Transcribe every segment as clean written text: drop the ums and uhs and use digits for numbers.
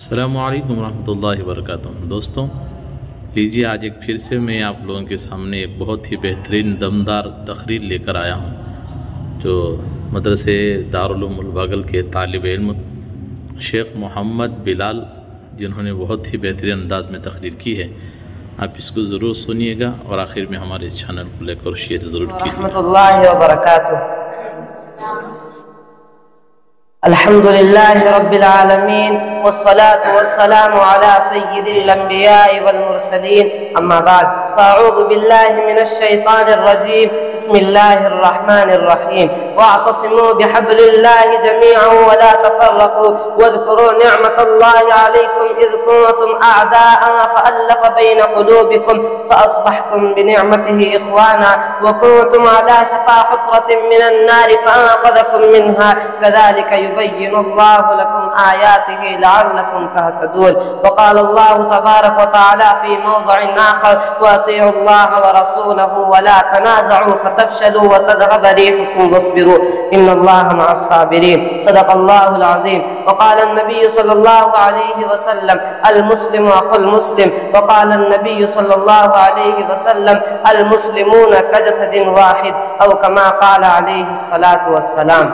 السلام علیکم ورحمۃ اللہ وبرکاتہ۔ دوستوں، لیجیے آج ایک پھر سے میں آپ لوگوں کے سامنے ایک بہت ہی بہترین دمدار تقریر لے کر آیا ہوں، جو مدرسے دارالعلوم الباگل کے طالب علم شیخ محمد بلال جنہوں نے بہت ہی بہترین انداز میں تقریر کی ہے۔ آپ اس کو ضرور سنیے گا اور آخر میں ہمارے اس چینل کو لے کر شیئر ضرور کیجیے۔ ورحمۃ اللہ وبرکاتہ۔ الحمد للہ رب العالمین والصلاة والسلام على سید الانبیاء والمرسلین، اما بعد فاعوذ باللہ من الشیطان الرجیم، بسم اللہ الرحمن الرحیم۔ واعتصموا بحبل اللہ جميعا ولا تفرقوا واذكروا نعمة الله عليكم إذ كنتم أعداء فألف بين قلوبكم فأصبحتم بنعمته إخوانا وكنتم على شفا حفرة من النار فأنقذكم منها كذلك يبين الله لكم آياته لعلكم تهتدون۔ وقال الله تبارك وتعالى في موضع آخر: وأطيعوا الله ورسوله ولا تنازعوا فتفشلوا وتذهب ريحكم واصبروا إن الله مع الصابرين۔ صدق الله العظيم۔ وقال النبي صلى الله عليه وسلم: المسلم أخو المسلم۔ وقال النبي صلى الله عليه وسلم: المسلمون كجسد واحد، أو كما قال عليه الصلاة والسلام۔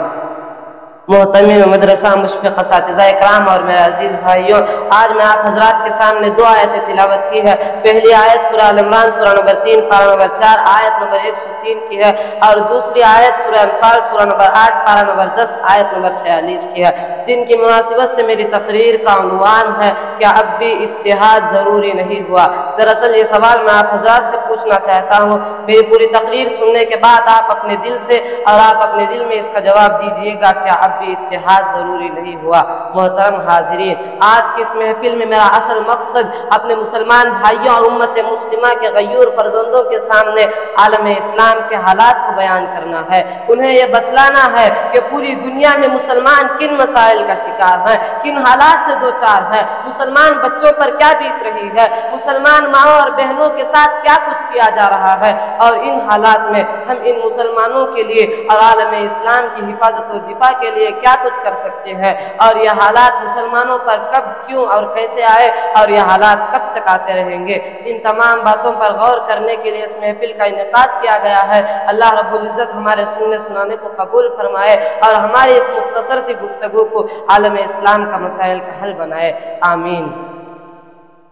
محترم مدرسہ، مشفق اساتذہ اکرام اور میرے عزیز بھائیوں، آج میں آپ حضرات کے سامنے دو آیتیں تلاوت کی ہے۔ پہلی آیت سورہ ال عمران سورہ نمبر 3 پارہ نمبر 4 آیت نمبر 103 کی ہے، اور دوسری آیت سورہ انفال سورہ نمبر 8 پارہ نمبر 10 آیت نمبر 46 کی ہے، جن کی مناسبت سے میری تقریر کا عنوان ہے: کیا اب بھی اتحاد ضروری نہیں ہوا؟ دراصل یہ سوال میں آپ حضرات سے پوچھنا چاہتا ہوں۔ میری پوری تقریر سننے کے بعد آپ اپنے دل سے اور آپ اپنے دل میں اس کا جواب دیجئے گا، کیا اب بھی اتحاد ضروری نہیں ہوا؟ محترم حاضرین، آج کی اس محفل میں میرا اصل مقصد اپنے مسلمان بھائیوں اور امت مسلمہ کے غیور فرزندوں کے سامنے عالم اسلام کے حالات کو بیان کرنا ہے۔ انہیں یہ بتلانا ہے کہ پوری دنیا میں مسلمان کن مسائل کا شکار ہیں، کن حالات سے دوچار ہیں، مسلمان بچوں پر کیا بیت رہی ہے، مسلمان ماؤں اور بہنوں کے ساتھ کیا کچھ کیا جا رہا ہے، اور ان حالات میں ہم ان مسلمانوں کے لیے اور عالم اسلام کی حفاظت و دفاع کے لیے کیا کچھ کر سکتے ہیں، اور یہ حالات مسلمانوں پر کب، کیوں اور کیسے آئے، اور یہ حالات کب تک آتے رہیں گے۔ ان تمام باتوں پر غور کرنے کے لیے اس محفل کا انعقاد کیا گیا ہے۔ اللہ رب العزت ہمارے سننے سنانے کو قبول فرمائے اور ہماری اس مختصر سی گفتگو کو عالم اسلام کا مسائل کا حل بنائے، آمین۔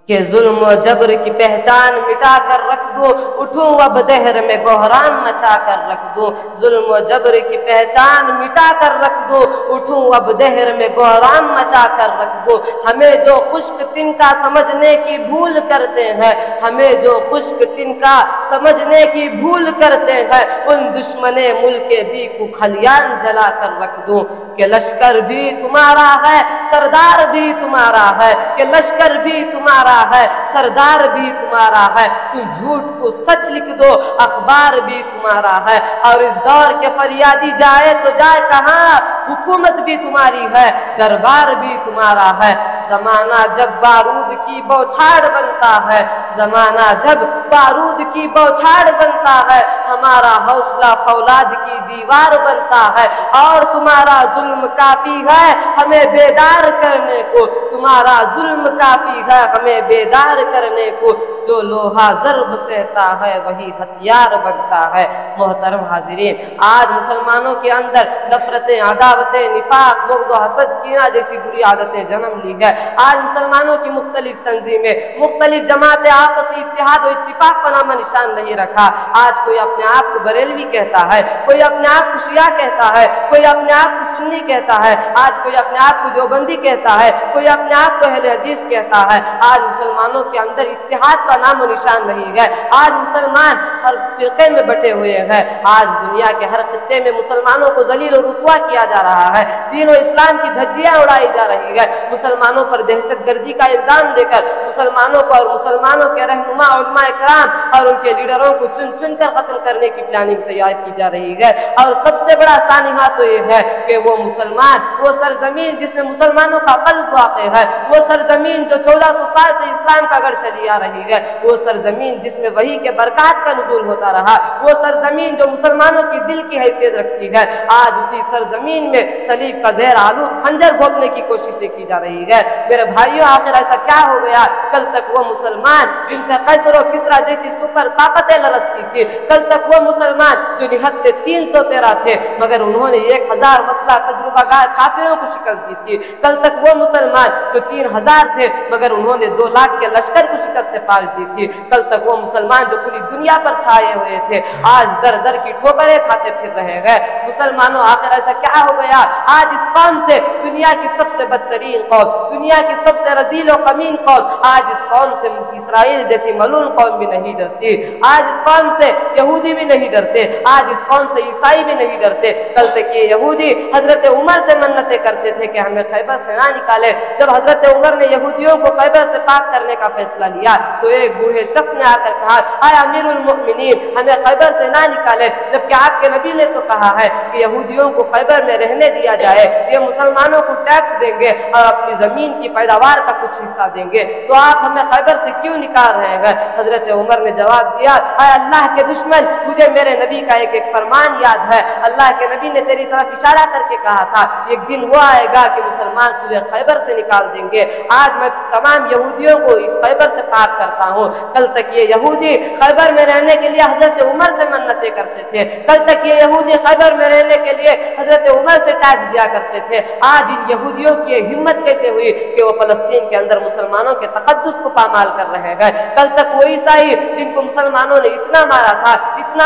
کہ ظلم و جبر کی پہچان مٹا کر رکھ دو، اٹھوں اب دہر میں گہرام مچا کر رکھ دو۔ ظلم و جبر کی پہچان مٹا کر رکھ دو، اٹھوں اب دہر میں گہرام مچا کر رکھ دو۔ ہمیں جو خشک تنکا سمجھنے کی بھول کرتے ہیں، ہمیں جو خشک تنکا سمجھنے کی بھول کرتے ہیں، ان دشمن ملک دی کو کھلیان جلا کر رکھ دو۔ کہ لشکر بھی تمہارا ہے، سردار بھی تمہارا ہے، کہ لشکر بھی تمہارا ہے، سردار بھی تمہارا ہے۔ تم جھوٹ کو سچ لکھ دو، اخبار بھی تمہارا ہے۔ اور اس دور کے فریادی جائے تو جائے کہاں، حکومت بھی تمہاری ہے، دربار بھی تمہارا ہے۔ زمانہ جب بارود کی بوچھاڑ بنتا ہے، زمانہ جب بارود کی بوچھاڑ بنتا ہے، ہمارا حوصلہ فولاد کی دیوار بنتا ہے۔ اور تمہارا ظلم کافی ہے ہمیں بیدار کرنے کو، تمہارا ظلم کافی ہے ہمیں بیدار کرنے کو۔ جو لوہا ضرب سہتا ہے وہی ہتھیار بنتا ہے۔ محترم حاضرین، آج مسلمانوں کے اندر نفرتیں، عداوتیں، نفاق، بغض و حسد، کینہ جیسی بری عادتیں جنم لی ہے۔ آج مسلمانوں کی مختلف تنظیمیں، مختلف جماعتیں آپسی اتحاد و اتفاق کا نام نشان نہیں رکھا۔ آج کوئی اپنے آپ کو بریلوی کہتا ہے، کوئی اپنے آپ کو شیعہ کہتا ہے، کوئی اپنے آپ کو سنی کہتا ہے، آج کوئی اپنے آپ کو دیوبندی کہتا ہے، کوئی اپنے آپ کو اہل حدیث کہتا ہے۔ آج مسلمانوں کے اندر اتحاد کا نام و نشان نہیں ہے۔ آج مسلمان ہر فرقے میں بٹے ہوئے ہیں۔ آج دنیا کے ہر خطے میں مسلمانوں کو ذلیل و رسوا کیا جا رہا ہے، دین و اسلام کی دھجیاں اڑائی جا رہی ہے، مسلمانوں پر دہشت گردی کا الزام دے کر مسلمانوں کو اور مسلمانوں کے رہنما علماء کرام اور ان کے لیڈروں کو چن چن کر ختم کر کرنے کی پلاننگ تیار کی جا رہی ہے۔ اور سب سے بڑا سانحہ تو یہ ہے کہ وہ مسلمان، وہ سرزمین جس میں مسلمانوں کا قلب واقع ہے، وہ سرزمین جو 1400 سال سے اسلام کا گڑھ چلی آ رہی ہے، وہ سرزمین جس میں وحی کے برکات کا نزول ہوتا رہا، وہ سرزمین جو مسلمانوں کی دل کی حیثیت رکھتی ہے، آج اسی سرزمین میں صلیب کا زہر آلود خنجر گھونپنے کی کوششیں کی جا رہی ہے۔ میرے بھائیوں، آخر ایسا کیا ہو گیا؟ کل تک وہ مسلمان جن سے قیصر و کسریٰ جیسی سپر طاقتیں لرزتی تھی، کل تک وہ مسلمان جو نہتے 313 تھے مگر انہوں نے 1000 مسلح تجربہ کار کافروں کو شکست دی تھی، کل تک وہ مسلمان جو 3000 تھے مگر انہوں نے 2 لاکھ کے لشکر کو شکست پاش دی تھی، کل تک وہ مسلمان جو پوری دنیا پر چھائے ہوئے تھے آج در در کی ٹھوکریں کھاتے پھر رہے گئے۔ مسلمانوں، آخر ایسا کیا ہو گیا؟ آج اس قوم سے دنیا کی سب سے بدترین قوم، دنیا کی سب سے رذیل و کمین قوم، آج اس قوم سے اسرائیل جیسی ملعون قوم بھی نہیں ڈرتی، آج اس قوم سے یہودی بھی نہیں ڈرتے، آج اس قوم سے عیسائی بھی نہیں ڈرتے۔ کل تک یہ یہودی حضرت عمر سے منتیں کرتے تھے کہ ہمیں خیبر سے نہ نکالے۔ جب حضرت عمر نے یہودیوں کو خیبر سے پاک کرنے کا فیصلہ لیا تو ایک بوڑھے شخص نے آ کر کہا، اے امیر المؤمنین، ہمیں خیبر سے نہ نکالے، جبکہ آپ کے نبی نے تو کہا ہے کہ یہودیوں کو خیبر میں رہنے دیا جائے، یہ مسلمانوں کو ٹیکس دیں گے اور اپنی زمین کی پیداوار کا کچھ حصہ دیں گے، تو آپ ہمیں خیبر سے کیوں نکال رہے ہیں؟ حضرت عمر نے جواب دیا، اے اللہ کے دشمن، مجھے میرے نبی کا ایک فرمان یاد ہے، اللہ کے نبی نے تیری طرف اشارہ کر کے کہا تھا ایک دن وہ آئے گا کہ مسلمان تجھے خیبر سے نکال دیں گے۔ آج میں تمام یہودیوں کو اس خیبر سے پاک کرتا ہوں۔ کل تک یہ یہودی خیبر میں رہنے کے لیے حضرت عمر سے منتیں کرتے تھے، کل تک یہ یہودی خیبر میں رہنے کے لیے حضرت عمر سے ٹیکس دیا کرتے تھے۔ آج ان یہودیوں کی ہمت کیسے ہوئی کہ وہ فلسطین کے اندر مسلمانوں کے تقدس کو پامال کر رہے ہیں؟ کل تک وہ عیسائی جن کو مسلمانوں نے اتنا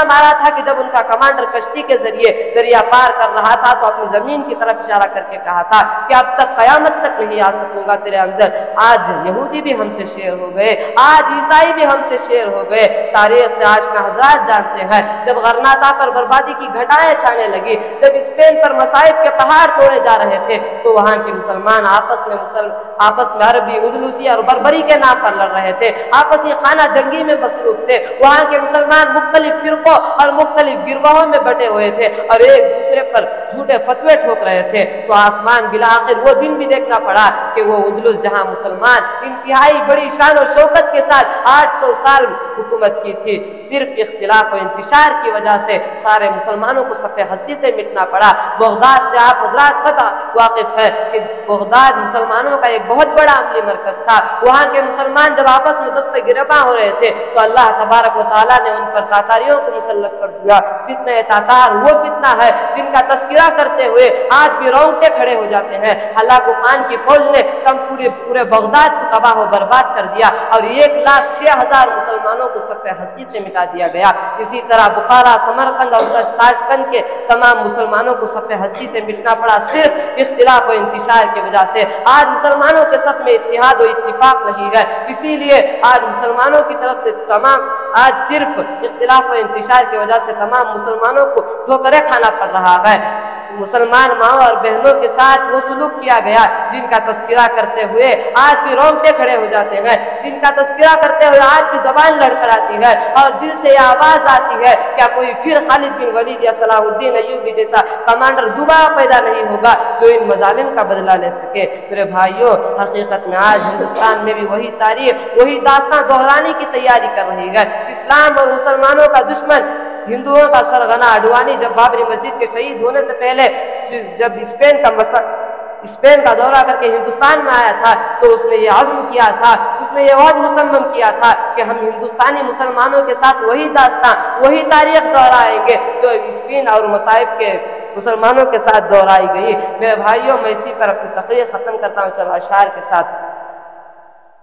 مارا تھا کہ جب ان کا کمانڈر کشتی کے ذریعے دریا پار کر رہا تھا تو اپنی زمین کی طرف اشارہ کر کے کہا تھا کہ اب تک قیامت تک نہیں آ سکوں گا تیرے اندر۔ آج یہودی بھی ہم سے شیر ہو گئے، آج عیسائی بھی ہم سے شیر ہو گئے۔ تاریخ سے آشنا حضرات جانتے ہیں جب غرناطہ پر بربادی کی گھٹائیں چھانے لگی، جب اسپین پر مصائب کے پہاڑ توڑے جا رہے تھے تو وہاں کے مسلمان آپس میں عربی، اندلسی اور بربری کے نام پر لڑ رہے تھے، آپسی خانہ جنگی میں مصروف تھے۔ وہاں کے مسلمان مختلف فرقوں اور مختلف گروہوں میں بٹے ہوئے تھے اور ایک دوسرے پر جھوٹے فتوے ٹھوک رہے تھے۔ تو آسمان بالآخر وہ دن بھی دیکھنا پڑا کہ وہ اندلس جہاں مسلمان انتہائی بڑی شان و شوکت کے ساتھ 800 سال حکومت کی تھی، صرف اختلاف و انتشار کی وجہ سے سارے مسلمانوں کو صف ہستی سے مٹنا پڑا۔ بغداد سے آپ حضرات سب واقف ہے کہ بغداد مسلمانوں کا ایک بہت بڑا عملی مرکز تھا۔ وہاں کے مسلمان جب آپس میں دست گرباں ہو رہے تھے تو اللہ تبارک و تعالیٰ نے ان پر تاتاریوں کو مسلط کر دیا۔ فتنہ تاتار وہ فتنہ ہے جن کا تذکرہ کرتے ہوئے آج بھی رونگٹے کھڑے ہو جاتے ہیں۔ ہلاکو خان کی فوج نے پورے بغداد کو تباہ و برباد کر دیا اور 1,06,000 مسلمانوں کو صف ہستی سے مٹا دیا گیا۔ اسی طرح بخارا، سمرقند اور تاشقند کے تمام مسلمانوں کو صف ہستی سے مٹنا پڑا صرف اختلاف و انتشار کی وجہ سے۔ آج مسلمانوں کے صف میں اتحاد و اتفاق نہیں ہے، اسی لیے آج مسلمانوں کی طرف سے آج صرف اختلاف و انتشار کی وجہ سے تمام مسلمانوں کو ٹھوکریں کھانا پڑ رہا ہے۔ مسلمان ماؤں اور بہنوں کے ساتھ وہ سلوک کیا گیا جن کا تذکرہ کرتے ہوئے آج بھی رونگٹے کھڑے ہو جاتے ہیں، جن کا تذکرہ کرتے ہوئے آج بھی زبان لڑکھڑاتی ہے اور دل سے یہ آواز آتی ہے کیا کوئی پھر خالد بن ولید یا صلاح الدین ایوبی جیسا کمانڈر دوبارہ پیدا نہیں ہوگا جو ان مظالم کا بدلہ لے سکے؟ میرے بھائیوں، حقیقت میں آج ہندوستان میں بھی وہی تاریخ، وہی داستان دہرانے کی تیاری کر رہی ہے۔ اسلام اور مسلمانوں کا دشمن ہندوؤں کا سرغنہ اڈوانی جب بابری مسجد کے شہید ہونے سے پہلے جب اسپین کا دورہ کر کے ہندوستان میں آیا تھا تو اس نے یہ عزم کیا تھا، اس نے یہ عہد مصمم کیا تھا کہ ہم ہندوستانی مسلمانوں کے ساتھ وہی داستان، وہی تاریخ دہرائیں گے جو اسپین اور مصائب کے مسلمانوں کے ساتھ دہرائی گئی۔ میرے بھائیوں، میں اسی پر اپنی تقریر ختم کرتا ہوں چلو اشعار کے ساتھ۔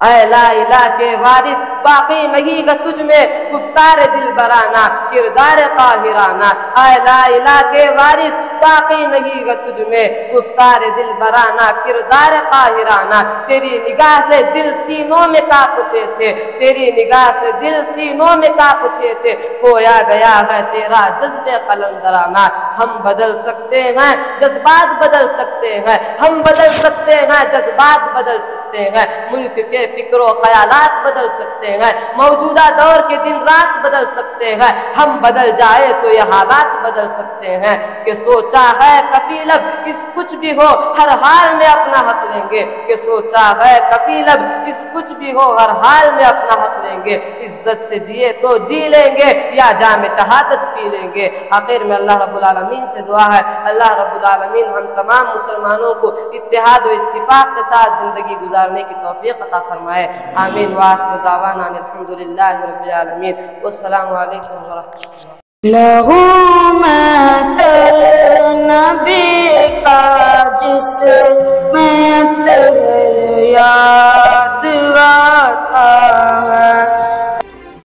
اے لا الہ کے وارث باقی نہیں گا تجھ میں گفتار دل برانا، کردار قاہرانہ۔ اے لا الہ کے وارث باقی نہیں گا تجھ میں گفتار دل برانہ کردار قاہرانہ. تیری نگاہ سے دل سینوں میں کانپتے تھے, تیری نگاہ سے دل سینوں میں کانپتے تھے. کھویا گیا ہے تیرا جذب قلندرانہ. ہم بدل سکتے ہیں جذبات بدل سکتے ہیں, ہم بدل سکتے ہیں جذبات بدل سکتے ہیں. ملک کے فکر و خیالات بدل سکتے ہیں, موجودہ دور کے دن رات بدل سکتے ہیں. ہم بدل جائے تو یہ حالات بدل سکتے ہیں. کہ سوچا ہے کفیل اب اس کچھ بھی ہو ہر حال میں اپنا حق لیں گے. کہ سوچا ہے کفیل اب اس کچھ بھی ہو ہر حال میں اپنا حق لیں گے. عزت سے جیے تو جی لیں گے یا جام شہادت پی لیں گے. آخر میں اللہ رب العالمین سے دعا ہے, اللہ رب العالمین ہم تمام مسلمانوں کو اتحاد و اتفاق کے ساتھ زندگی گزارنے کی توفیق عطا فرمائے. آمین. وآخر دعوانا الحمدللہ رب العالمین. والسلام علیکم ورحمۃ اللہ.